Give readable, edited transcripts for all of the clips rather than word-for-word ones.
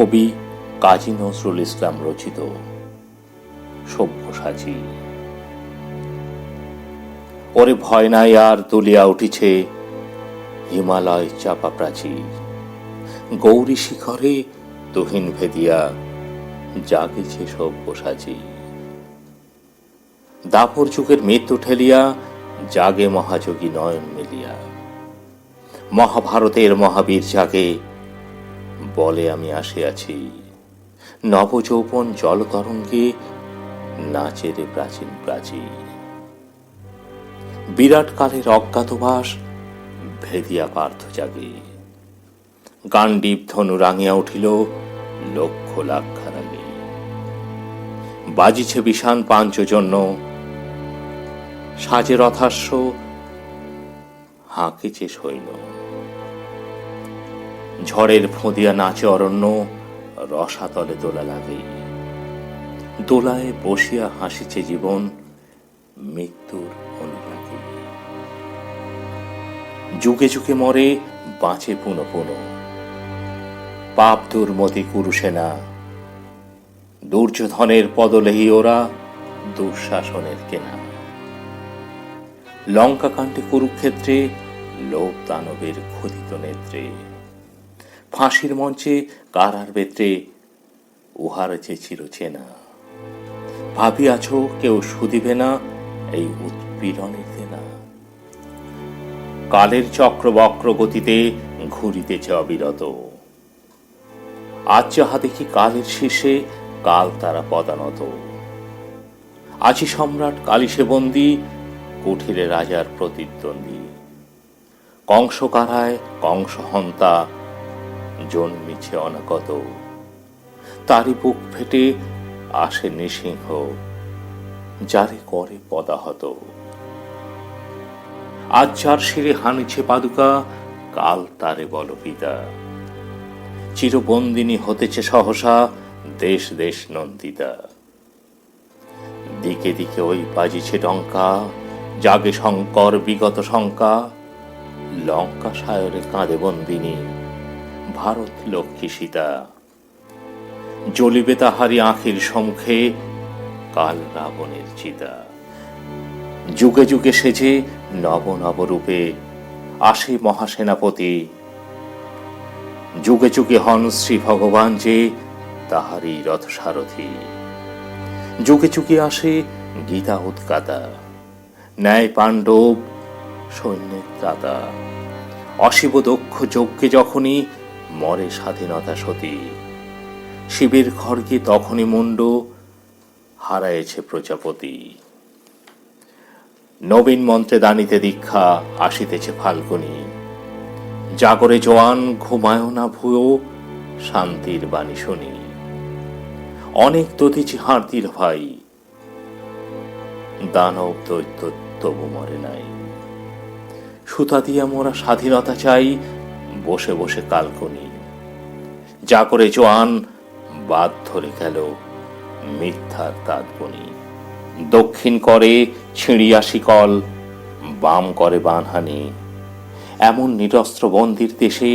কবি কাজী নজরুল ইসলাম রচিত সব্যসাচী। ওরে ভয় নাই আর দুলিয়া উঠিছে হিমালয় চাপা প্রাচীর, গৌরী শিখরে তুহিন ভেদিয়া জাগেছে সব্যসাচী। দাপর যুগের মৃত্যু ঠেলিয়া জাগে মহাযোগী নয়ন মেলিয়া, মহাভারতের মহাবীর জাগে বলে আমি আসিয়াছি। নবযৌবন জলতরঙ্গে নাচে রে প্রাচীন প্রাচীর, বিরাট কালের অজ্ঞাতবাস ভেদিয়া পার্থ জাগে। গান্ডীব ধনু রাঙিয়া উঠিল লক্ষ লাক্ষার আগে, বাজিছে বিষাণ পাঞ্চজন্য সাজে রথাস্য হাঁকিছে সৈন্য। ঝড়ের ফোঁদিয়া নাচে অরণ্য রসাতলে দোলা লাগে, দোলায় বসিয়া হাসিছে জীবন মৃত্যুর অনুরাগে। যুগে যুগে মরে বাঁচে পুনঃ পুনঃ পাপ দুর্মতি কুরুসেনা, দুর্যোধনের পদলেহি ওরা দুঃশাসনের কেনা। লঙ্কাকাণ্ডে কুরুক্ষেত্রে লোক দানবের ক্ষুধিত নেত্রে, ফাঁসির মঞ্চে কারার বেত্রে উহার যে চিরচেনা। ভাবিয়াছ কেউ শুধিবে না এই উৎপীড়নের দেনা, কালের চক্র বক্র গতিতে ঘুরিতেছে অবিরত। আজ যাহা দেখি কালের শীর্ষে কাল তারা পদানত। আজি সম্রাট কালিসে বন্দী কুঠিরে রাজার প্রতিদ্বন্দ্বী, কংস কারায় কংস হন্তা জন্মিছে অনাগত। তারই বুক ফেটে আসে নৃসিংহ যারে করে পদাহত। আজ যার শিরে হানিছে পাদুকা কাল তারে বল পিতা, চিরবন্দিনী হতেছে সহসা দেশ দেশ নন্দিতা। দিকে দিকে ওই বাজিছে ডঙ্কা জাগে শঙ্কর বিগত শঙ্কা। লঙ্কা সায়রে কাঁদে বন্দিনী ভারত লক্ষ্মী সীতা, জ্বলিবে তাহারি আঁখির সম্মুখে কাল রাবণের চিতা। যুগে যুগে সেজে নব নব রূপে আসে মহাসেনাপতি, যুগে যুগে হন শ্রী ভগবান যে তাহারই রথ সারথি। যুগে যুগে আসে গীতা উৎকাতা, ন্যায় পাণ্ডব সৈন্যের ত্রাতা। অশিব দক্ষ যজ্ঞে যখনই মরে স্বাধীনতা সতী, শিবের খড়গে তখনই মুন্ড হারায়েছে প্রজাপতি। নবীন মন্ত্রে দানিতে দীক্ষা আসিতেছে ফাল্গুনী, জাগরে জোয়ান ঘুমায় না ভুয়ো শান্তির বাণী শুনি। অনেক দতিছি হাড়তির ভাই দানব দৈত্য তবু মরে নাই। সুতা দিয়া মোরা স্বাধীনতা চাই বসে বসে কালকনি, যা করে জোয়ান বাদ ধরে গেল মিথ্যার তাঁতবনি। দক্ষিণ করে ছিঁড়িয়া শিকল বাম করে বানহানি, এমন নিরস্ত্র বন্দির দেশে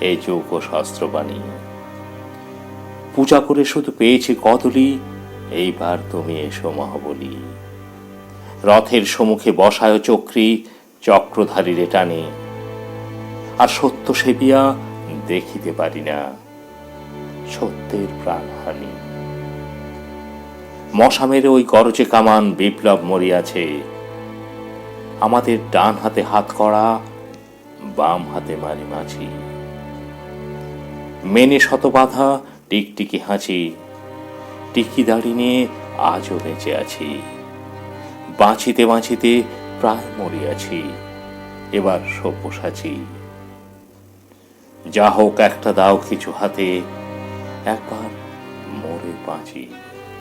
এ যুগ শস্ত্রবাণী। পূজা করে শুধু পেয়েছি কদলি, এইবার তুমি এসো মহাবলী। রথের সম্মুখে বসায় চক্রী চক্রধারীরে টানে, আর সত্য সেবিয়া দেখিতে পারি না সত্যের প্রাণহানি। মশা মেরে ওই গরজে কামান বিপ্লব মরিয়াছে, আমাদের ডান হাতে হাত কড়া বাম হাতে মারি মাছি। মেনে শতবাধা টিকটিকি হাঁচি, টিকি দাড়ি নিয়ে আজও বেঁচে আছি। বাঁচিতে বাঁচিতে প্রায় মরিয়াছি, এবার সব্যসাচী। যা হোক একটা দাও কিছু হাতে, একবার মরে বাঁচি।